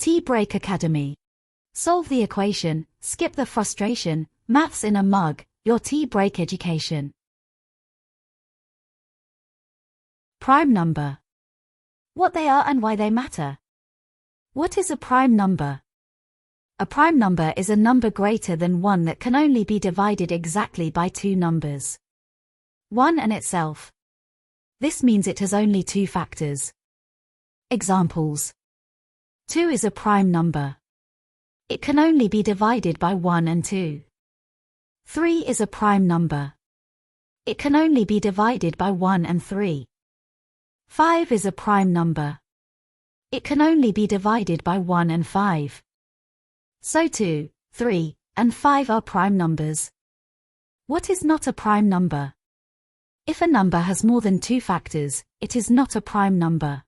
Tea Break Academy. Solve the equation, skip the frustration, maths in a mug, your tea break education. Prime number. What they are and why they matter. What is a prime number? A prime number is a number greater than 1 that can only be divided exactly by two numbers. 1 and itself. This means it has only two factors. Examples. 2 is a prime number. It can only be divided by 1 and 2. 3 is a prime number. It can only be divided by 1 and 3. 5 is a prime number. It can only be divided by 1 and 5. So 2, 3, and 5 are prime numbers. What is not a prime number? If a number has more than two factors, it is not a prime number.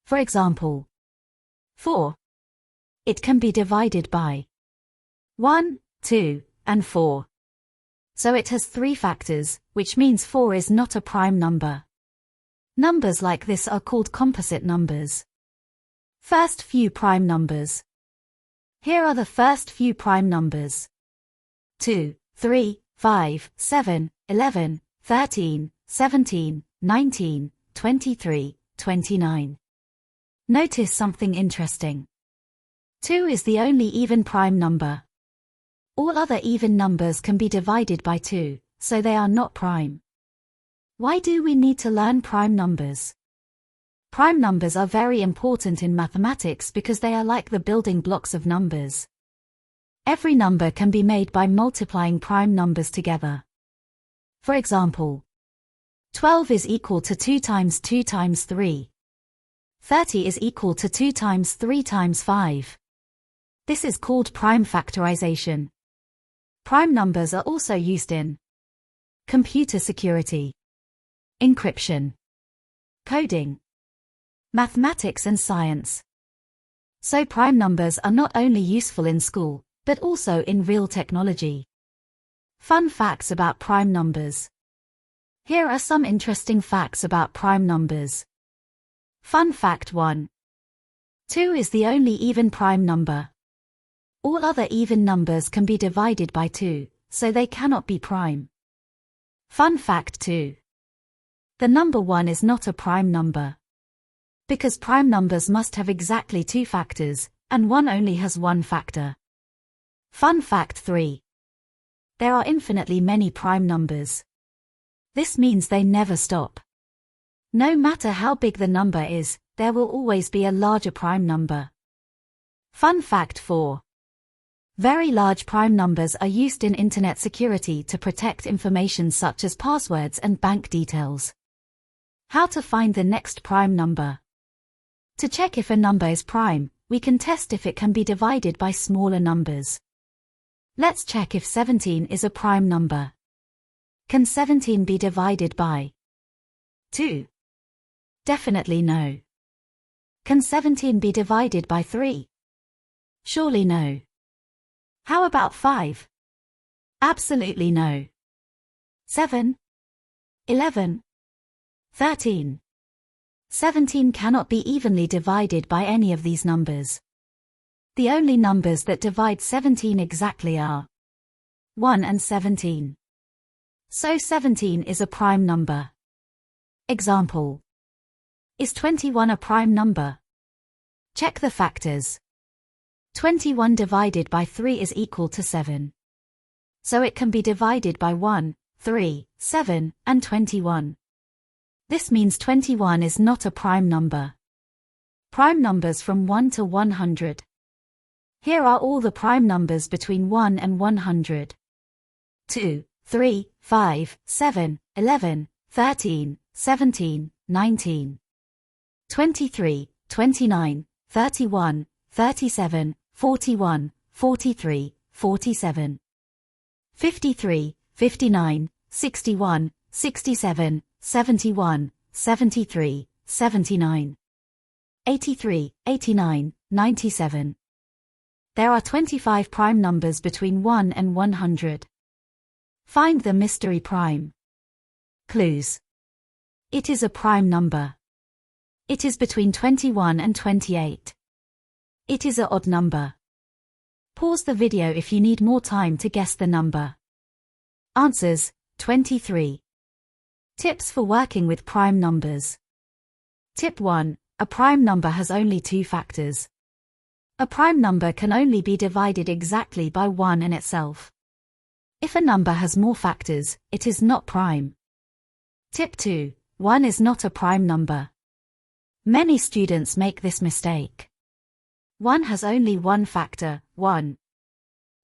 For example, 4. It can be divided by 1, 2, and 4. So it has three factors, which means 4 is not a prime number. Numbers like this are called composite numbers. First few prime numbers. Here are the first few prime numbers. 2, 3, 5, 7, 11, 13, 17, 19, 23, 29. Notice something interesting. 2 is the only even prime number. All other even numbers can be divided by 2, so they are not prime. Why do we need to learn prime numbers? Prime numbers are very important in mathematics because they are like the building blocks of numbers. Every number can be made by multiplying prime numbers together. For example, 12 is equal to 2 times 2 times 3. 30 is equal to 2 times 3 times 5. This is called prime factorization. Prime numbers are also used in computer security, encryption, coding, mathematics and science. So prime numbers are not only useful in school, but also in real technology. Fun facts about prime numbers. Here are some interesting facts about prime numbers. Fun fact 1. 2 is the only even prime number. All other even numbers can be divided by 2, so they cannot be prime. Fun fact 2. The number 1 is not a prime number. Because prime numbers must have exactly two factors, and 1 only has one factor. Fun fact 3. There are infinitely many prime numbers. This means they never stop. No matter how big the number is, there will always be a larger prime number. Fun fact 4. Very large prime numbers are used in internet security to protect information such as passwords and bank details. How to find the next prime number? To check if a number is prime, we can test if it can be divided by smaller numbers. Let's check if 17 is a prime number. Can 17 be divided by 2? Definitely no. Can 17 be divided by 3? Surely no. How about 5? Absolutely no. 7? 11? 13? 17 cannot be evenly divided by any of these numbers. The only numbers that divide 17 exactly are 1 and 17. So 17 is a prime number. Example. Is 21 a prime number? Check the factors. 21 divided by 3 is equal to 7. So it can be divided by 1, 3, 7, and 21. This means 21 is not a prime number. Prime numbers from 1 to 100. Here are all the prime numbers between 1 and 100. 2, 3, 5, 7, 11, 13, 17, 19, 23, 29, 31, 37, 41, 43, 47, 53, 59, 61, 67, 71, 73, 79, 83, 89, 97. There are 25 prime numbers between 1 and 100. Find the mystery prime. Clues. It is a prime number. It is between 21 and 28. It is a odd number. Pause the video if you need more time to guess the number. Answers: 23. Tips for working with prime numbers. Tip 1. A prime number has only two factors. A prime number can only be divided exactly by 1 in itself. If a number has more factors, it is not prime. Tip 2. 1 is not a prime number. Many students make this mistake. 1 has only one factor, 1.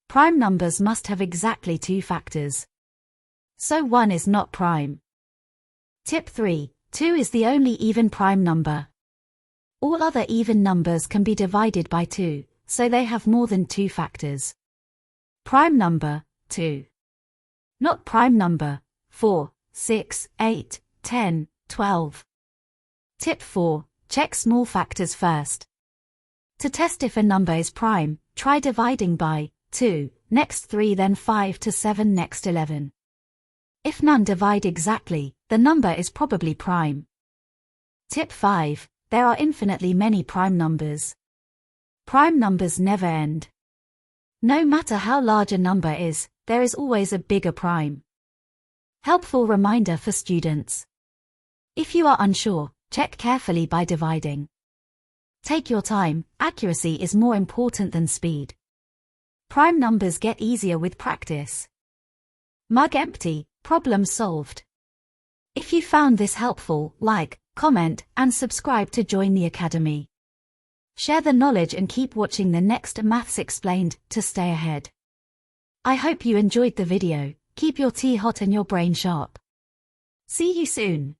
Prime numbers must have exactly two factors. So 1 is not prime. Tip 3. 2 is the only even prime number. All other even numbers can be divided by 2, so they have more than two factors. Prime number, 2. Not prime number, 4, 6, 8, 10, 12. Tip 4. Check small factors first. To test if a number is prime, try dividing by 2, next 3 then 5 to 7 next 11. If none divide exactly, the number is probably prime. Tip 5. There are infinitely many prime numbers. Prime numbers never end. No matter how large a number is, there is always a bigger prime. Helpful reminder for students. If you are unsure, check carefully by dividing. Take your time, accuracy is more important than speed. Prime numbers get easier with practice. Mug empty, problem solved. If you found this helpful, like, comment, and subscribe to join the Academy. Share the knowledge and keep watching the next Maths Explained to stay ahead. I hope you enjoyed the video. Keep your tea hot and your brain sharp. See you soon.